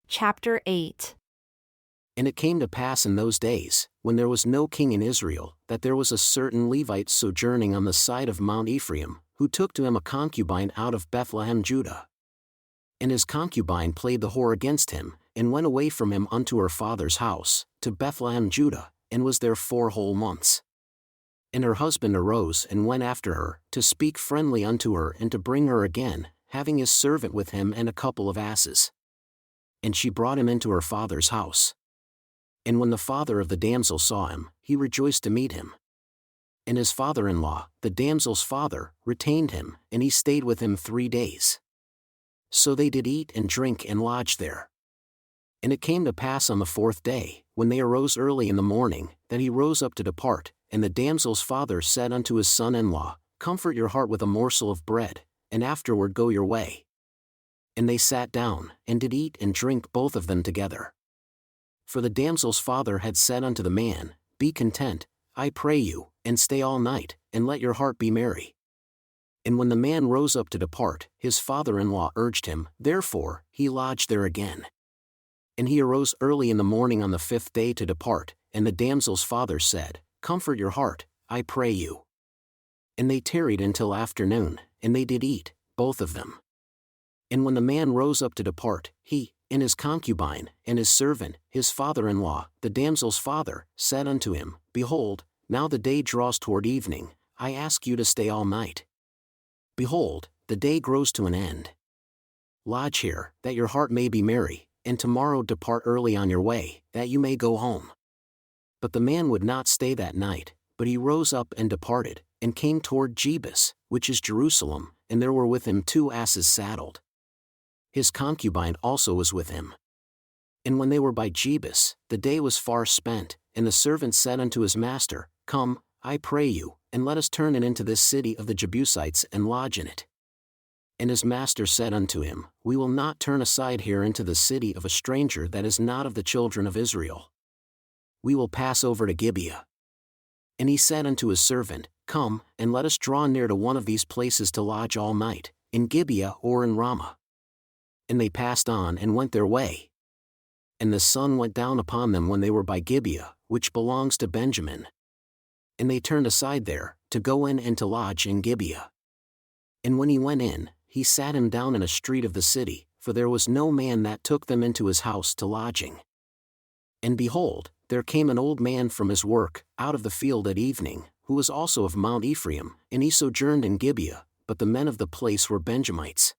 Chapter 8. And it came to pass in those days, when there was no king in Israel, that there was a certain Levite sojourning on the side of Mount Ephraim, who took to him a concubine out of Bethlehem Judah. And his concubine played the whore against him, and went away from him unto her father's house, to Bethlehem Judah, and was there 4 whole months. And her husband arose and went after her, to speak friendly unto her and to bring her again, having his servant with him and a couple of asses. And she brought him into her father's house. And when the father of the damsel saw him, he rejoiced to meet him. And his father-in-law, the damsel's father, retained him, and he stayed with him 3 days. So they did eat and drink and lodge there. And it came to pass on the 4th day, when they arose early in the morning, that he rose up to depart, and the damsel's father said unto his son-in-law, Comfort your heart with a morsel of bread, and afterward go your way. And they sat down, and did eat and drink both of them together. For the damsel's father had said unto the man, Be content, I pray you, and stay all night, and let your heart be merry. And when the man rose up to depart, his father-in-law urged him, therefore he lodged there again. And he arose early in the morning on the 5th day to depart, and the damsel's father said, Comfort your heart, I pray you. And they tarried until afternoon, and they did eat, both of them. And when the man rose up to depart, he, and his concubine, and his servant, his father-in-law, the damsel's father, said unto him, Behold, now the day draws toward evening, I ask you to stay all night. Behold, the day grows to an end. Lodge here, that your heart may be merry, and tomorrow depart early on your way, that you may go home. But the man would not stay that night, but he rose up and departed, and came toward Jebus, which is Jerusalem, and there were with him 2 asses saddled. His concubine also was with him. And when they were by Jebus, the day was far spent, and the servant said unto his master, Come, I pray you, and let us turn in into this city of the Jebusites and lodge in it. And his master said unto him, We will not turn aside here into the city of a stranger that is not of the children of Israel. We will pass over to Gibeah. And he said unto his servant, Come, and let us draw near to one of these places to lodge all night, in Gibeah or in Ramah. And they passed on and went their way. And the sun went down upon them when they were by Gibeah, which belongs to Benjamin. And they turned aside there, to go in and to lodge in Gibeah. And when he went in, he sat him down in a street of the city, for there was no man that took them into his house to lodging. And behold, there came an old man from his work, out of the field at evening, who was also of Mount Ephraim, and he sojourned in Gibeah, but the men of the place were Benjamites.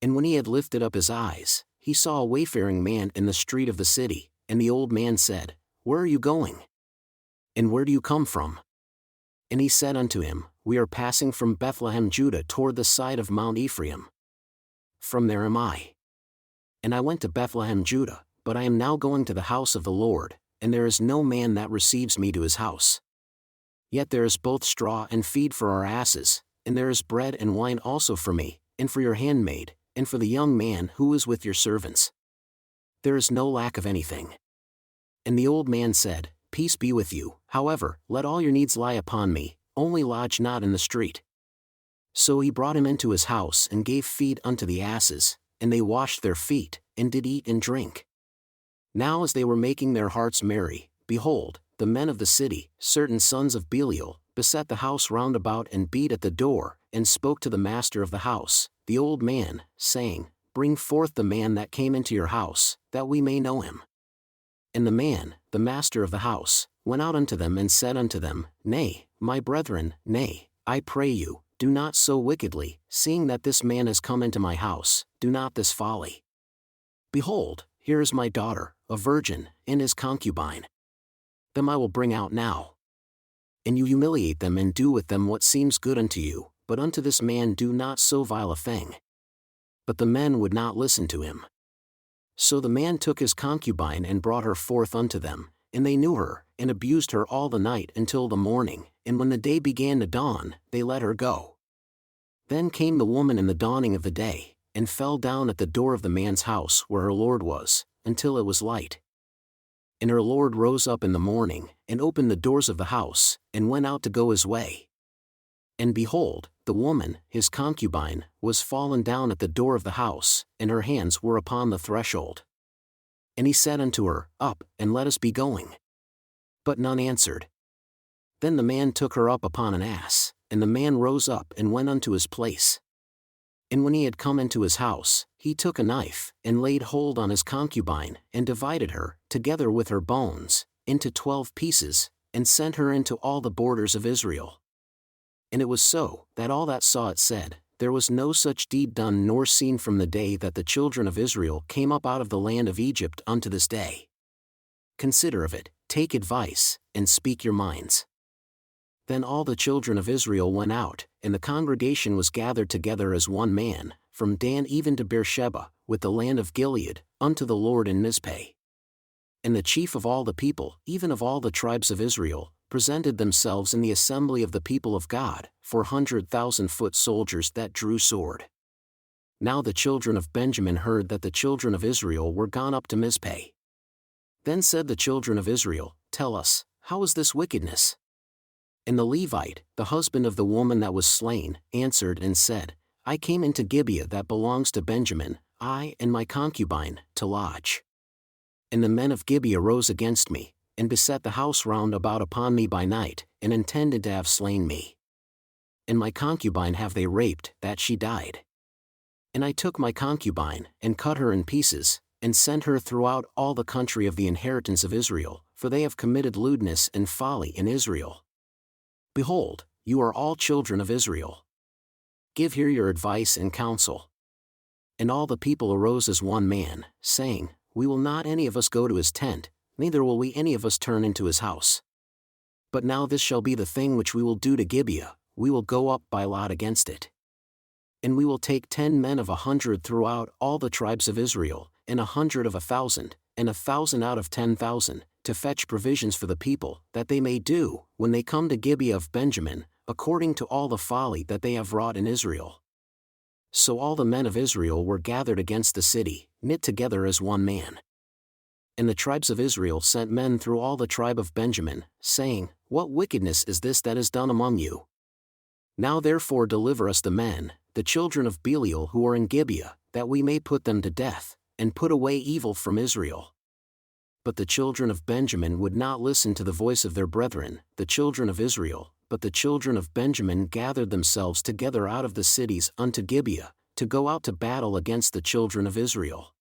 And when he had lifted up his eyes, he saw a wayfaring man in the street of the city, and the old man said, Where are you going? And where do you come from? And he said unto him, We are passing from Bethlehem Judah toward the side of Mount Ephraim. From there am I. And I went to Bethlehem Judah, but I am now going to the house of the Lord, and there is no man that receives me to his house. Yet there is both straw and feed for our asses, and there is bread and wine also for me, and for your handmaid, and for the young man who is with your servants. There is no lack of anything. And the old man said, Peace be with you, however, let all your needs lie upon me, only lodge not in the street. So he brought him into his house and gave feed unto the asses, and they washed their feet, and did eat and drink. Now as they were making their hearts merry, behold, the men of the city, certain sons of Belial, beset the house round about and beat at the door, and spoke to the master of the house, the old man, saying, Bring forth the man that came into your house, that we may know him. And the man, the master of the house, went out unto them and said unto them, Nay, my brethren, nay, I pray you, do not so wickedly, seeing that this man has come into my house, do not this folly. Behold, here is my daughter, a virgin, and his concubine. Them I will bring out now. And you humiliate them and do with them what seems good unto you, but unto this man do not so vile a thing. But the men would not listen to him. So the man took his concubine and brought her forth unto them, and they knew her, and abused her all the night until the morning, and when the day began to dawn, they let her go. Then came the woman in the dawning of the day, and fell down at the door of the man's house where her lord was, until it was light. And her lord rose up in the morning, and opened the doors of the house, and went out to go his way. And behold, the woman, his concubine, was fallen down at the door of the house, and her hands were upon the threshold. And he said unto her, Up, and let us be going. But none answered. Then the man took her up upon an ass, and the man rose up and went unto his place. And when he had come into his house, he took a knife, and laid hold on his concubine, and divided her, together with her bones, into 12 pieces, and sent her into all the borders of Israel. And it was so, that all that saw it said, There was no such deed done nor seen from the day that the children of Israel came up out of the land of Egypt unto this day. Consider of it, take advice, and speak your minds. Then all the children of Israel went out, and the congregation was gathered together as one man, from Dan even to Beersheba, with the land of Gilead, unto the Lord in Mizpeh. And the chief of all the people, even of all the tribes of Israel, presented themselves in the assembly of the people of God, 400,000 foot soldiers that drew sword. Now the children of Benjamin heard that the children of Israel were gone up to Mizpeh. Then said the children of Israel, Tell us, how is this wickedness? And the Levite, the husband of the woman that was slain, answered and said, I came into Gibeah that belongs to Benjamin, I and my concubine, to lodge. And the men of Gibeah rose against me, and beset the house round about upon me by night, and intended to have slain me. And my concubine have they raped, that she died. And I took my concubine, and cut her in pieces, and sent her throughout all the country of the inheritance of Israel, for they have committed lewdness and folly in Israel. Behold, you are all children of Israel. Give here your advice and counsel. And all the people arose as one man, saying, We will not any of us go to his tent, neither will we any of us turn into his house. But now this shall be the thing which we will do to Gibeah, we will go up by lot against it. And we will take 10 men of 100 throughout all the tribes of Israel, and 100 of 1,000, and 1,000 out of 10,000, to fetch provisions for the people, that they may do, when they come to Gibeah of Benjamin, according to all the folly that they have wrought in Israel. So all the men of Israel were gathered against the city, knit together as one man. And the tribes of Israel sent men through all the tribe of Benjamin, saying, What wickedness is this that is done among you? Now therefore deliver us the men, the children of Belial who are in Gibeah, that we may put them to death, and put away evil from Israel. But the children of Benjamin would not listen to the voice of their brethren, the children of Israel, but the children of Benjamin gathered themselves together out of the cities unto Gibeah, to go out to battle against the children of Israel.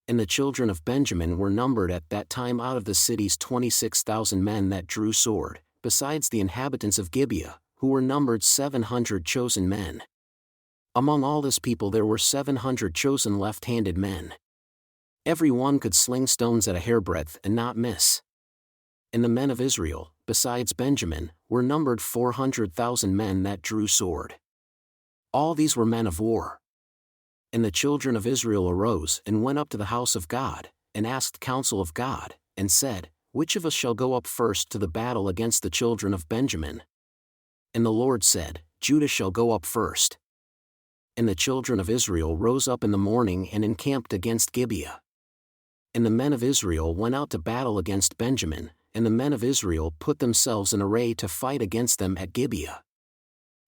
And the children of Benjamin were numbered at that time out of the cities 26,000 men that drew sword, besides the inhabitants of Gibeah, who were numbered 700 chosen men. Among all this people there were 700 chosen left-handed men. Every one could sling stones at a hairbreadth and not miss. And the men of Israel, besides Benjamin, were numbered 400,000 men that drew sword. All these were men of war. And the children of Israel arose and went up to the house of God, and asked counsel of God, and said, Which of us shall go up first to the battle against the children of Benjamin? And the Lord said, Judah shall go up first. And the children of Israel rose up in the morning and encamped against Gibeah. And the men of Israel went out to battle against Benjamin, and the men of Israel put themselves in array to fight against them at Gibeah.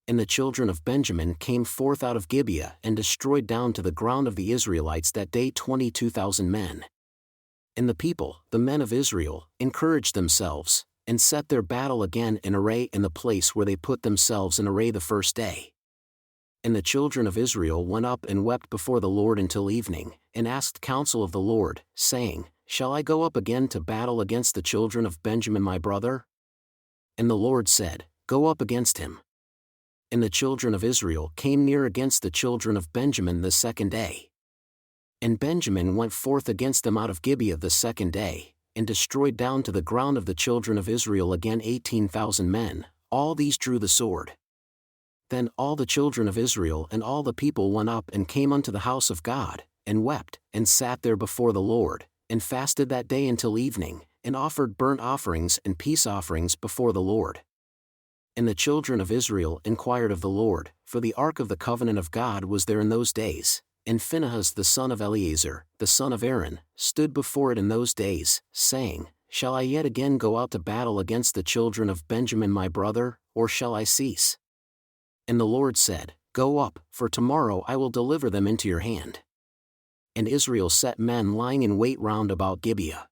And the children of Benjamin came forth out of Gibeah and destroyed down to the ground of the Israelites that day 22,000 men. And the people, the men of Israel, encouraged themselves, and set their battle again in array in the place where they put themselves in array the first day. And the children of Israel went up and wept before the Lord until evening, and asked counsel of the Lord, saying, Shall I go up again to battle against the children of Benjamin my brother? And the Lord said, Go up against him. And the children of Israel came near against the children of Benjamin the second day. And Benjamin went forth against them out of Gibeah the second day, and destroyed down to the ground of the children of Israel again 18,000 men, all these drew the sword. Then all the children of Israel and all the people went up and came unto the house of God, and wept, and sat there before the Lord, and fasted that day until evening, and offered burnt offerings and peace offerings before the Lord. And the children of Israel inquired of the Lord, for the ark of the covenant of God was there in those days, and Phinehas the son of Eleazar, the son of Aaron, stood before it in those days, saying, Shall I yet again go out to battle against the children of Benjamin my brother, or shall I cease? And the Lord said, Go up, for tomorrow I will deliver them into your hand. And Israel set men lying in wait round about Gibeah.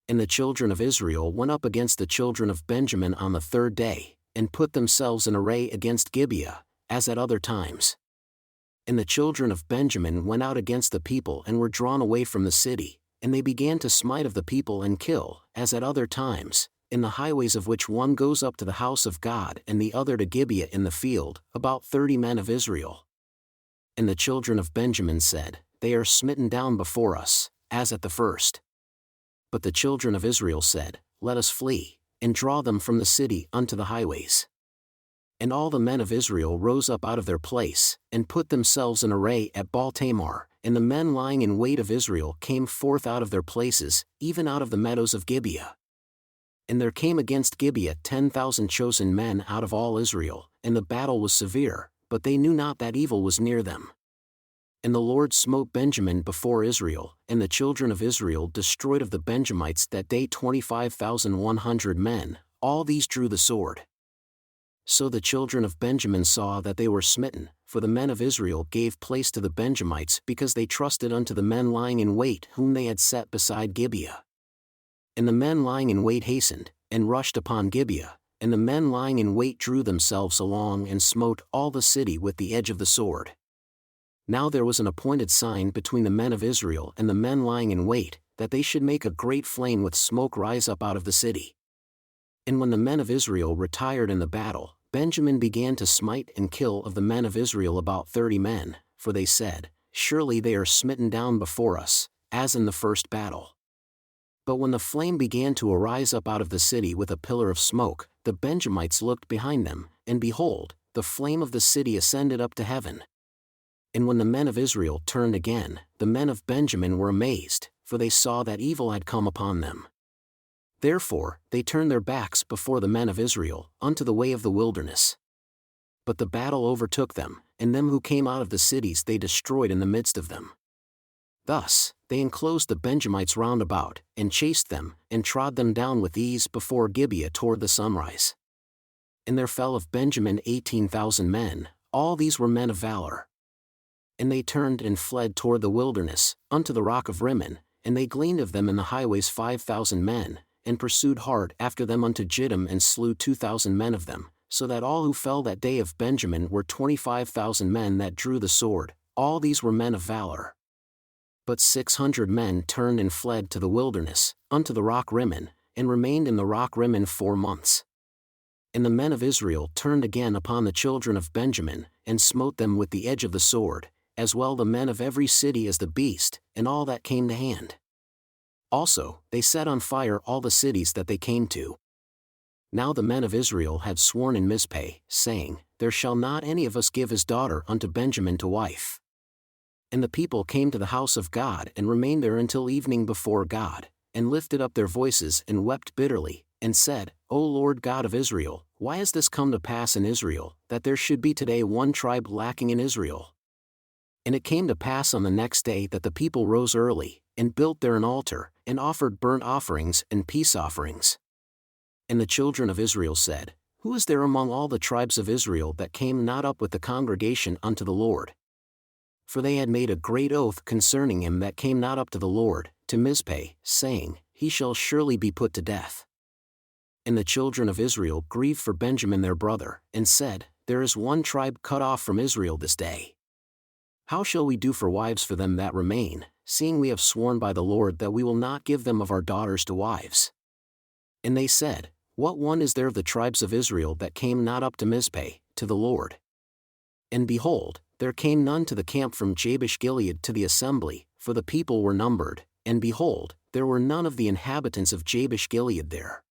And the children of Israel went up against the children of Benjamin on the third day, and put themselves in array against Gibeah, as at other times. And the children of Benjamin went out against the people and were drawn away from the city, and they began to smite of the people and kill, as at other times, in the highways of which one goes up to the house of God and the other to Gibeah in the field, about 30 men of Israel. And the children of Benjamin said, They are smitten down before us, as at the first. But the children of Israel said, Let us flee, and draw them from the city unto the highways. And all the men of Israel rose up out of their place, and put themselves in array at Baal-Tamar, and the men lying in wait of Israel came forth out of their places, even out of the meadows of Gibeah. And there came against Gibeah 10,000 chosen men out of all Israel, and the battle was severe, but they knew not that evil was near them. And the Lord smote Benjamin before Israel, and the children of Israel destroyed of the Benjamites that day 25,100 men, all these drew the sword. So the children of Benjamin saw that they were smitten, for the men of Israel gave place to the Benjamites because they trusted unto the men lying in wait whom they had set beside Gibeah. And the men lying in wait hastened, and rushed upon Gibeah, and the men lying in wait drew themselves along and smote all the city with the edge of the sword. Now there was an appointed sign between the men of Israel and the men lying in wait, that they should make a great flame with smoke rise up out of the city. And when the men of Israel retired in the battle, Benjamin began to smite and kill of the men of Israel about 30 men, for they said, Surely they are smitten down before us, as in the first battle. But when the flame began to arise up out of the city with a pillar of smoke, the Benjamites looked behind them, and behold, the flame of the city ascended up to heaven. And when the men of Israel turned again, the men of Benjamin were amazed, for they saw that evil had come upon them. Therefore, they turned their backs before the men of Israel, unto the way of the wilderness. But the battle overtook them, and them who came out of the cities they destroyed in the midst of them. Thus, they enclosed the Benjamites round about, and chased them, and trod them down with ease before Gibeah toward the sunrise. And there fell of Benjamin 18,000 men, all these were men of valor. And they turned and fled toward the wilderness, unto the rock of Rimmon, and they gleaned of them in the highways 5,000 men, and pursued hard after them unto Jiddim and slew 2,000 men of them, so that all who fell that day of Benjamin were 25,000 men that drew the sword, all these were men of valor. But 600 men turned and fled to the wilderness, unto the rock Rimmon, and remained in the rock Rimmon 4 months. And the men of Israel turned again upon the children of Benjamin, and smote them with the edge of the sword, as well the men of every city as the beast, and all that came to hand. Also, they set on fire all the cities that they came to. Now the men of Israel had sworn in Mizpeh, saying, There shall not any of us give his daughter unto Benjamin to wife. And the people came to the house of God and remained there until evening before God, and lifted up their voices and wept bitterly, and said, O Lord God of Israel, why has this come to pass in Israel, that there should be today one tribe lacking in Israel? And it came to pass on the next day that the people rose early, and built there an altar, and offered burnt offerings and peace offerings. And the children of Israel said, Who is there among all the tribes of Israel that came not up with the congregation unto the Lord? For they had made a great oath concerning him that came not up to the Lord, to Mizpeh, saying, He shall surely be put to death. And the children of Israel grieved for Benjamin their brother, and said, There is one tribe cut off from Israel this day. How shall we do for wives for them that remain, seeing we have sworn by the Lord that we will not give them of our daughters to wives? And they said, What one is there of the tribes of Israel that came not up to Mizpeh, to the Lord? And behold, there came none to the camp from Jabesh Gilead to the assembly, for the people were numbered, and behold, there were none of the inhabitants of Jabesh Gilead there.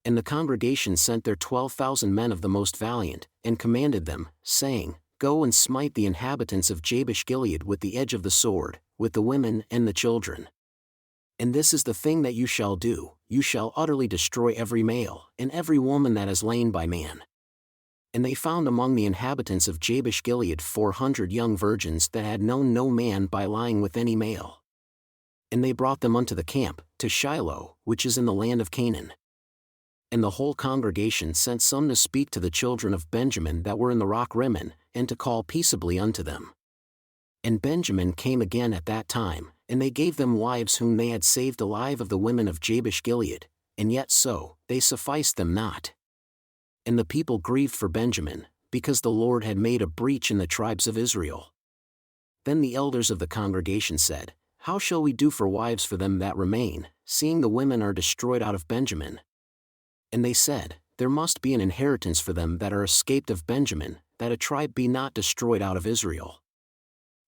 And the congregation sent their 12,000 men of the most valiant, and commanded them, saying, Go and smite the inhabitants of Jabesh Gilead with the edge of the sword, with the women and the children. And this is the thing that you shall do, you shall utterly destroy every male, and every woman that is lain by man. And they found among the inhabitants of Jabesh Gilead 400 young virgins that had known no man by lying with any male. And they brought them unto the camp, to Shiloh, which is in the land of Canaan. And the whole congregation sent some to speak to the children of Benjamin that were in the rock Rimmon, and to call peaceably unto them. And Benjamin came again at that time, and they gave them wives whom they had saved alive of the women of Jabesh Gilead, and yet so, they sufficed them not. And the people grieved for Benjamin, because the Lord had made a breach in the tribes of Israel. Then the elders of the congregation said, How shall we do for wives for them that remain, seeing the women are destroyed out of Benjamin? And they said, There must be an inheritance for them that are escaped of Benjamin, that a tribe be not destroyed out of Israel.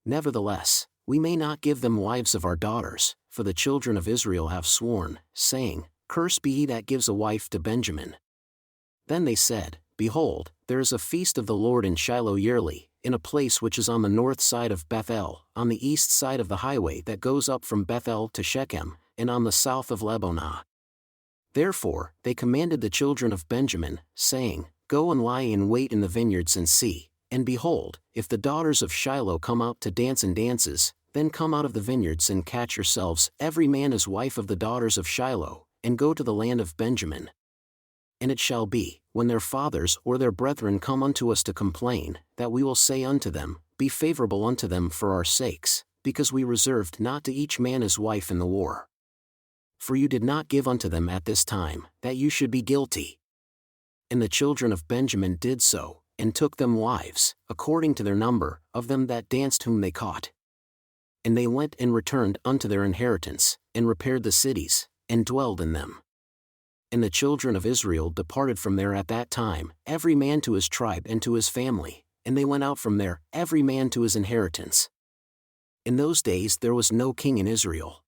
Nevertheless, we may not give them wives of our daughters, for the children of Israel have sworn, saying, Cursed be he that gives a wife to Benjamin. Then they said, Behold, there is a feast of the Lord in Shiloh yearly, in a place which is on the north side of Bethel, on the east side of the highway that goes up from Bethel to Shechem, and on the south of Lebonah. Therefore, they commanded the children of Benjamin, saying, Go and lie in wait in the vineyards and see, and behold, if the daughters of Shiloh come out to dance in dances, then come out of the vineyards and catch yourselves every man as wife of the daughters of Shiloh, and go to the land of Benjamin. And it shall be, when their fathers or their brethren come unto us to complain, that we will say unto them, Be favorable unto them for our sakes, because we reserved not to each man his wife in the war. For you did not give unto them at this time, that you should be guilty. And the children of Benjamin did so, and took them wives, according to their number, of them that danced whom they caught. And they went and returned unto their inheritance, and repaired the cities, and dwelled in them. And the children of Israel departed from there at that time, every man to his tribe and to his family, and they went out from there, every man to his inheritance. In those days there was no king in Israel.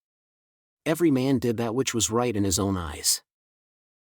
Every man did that which was right in his own eyes.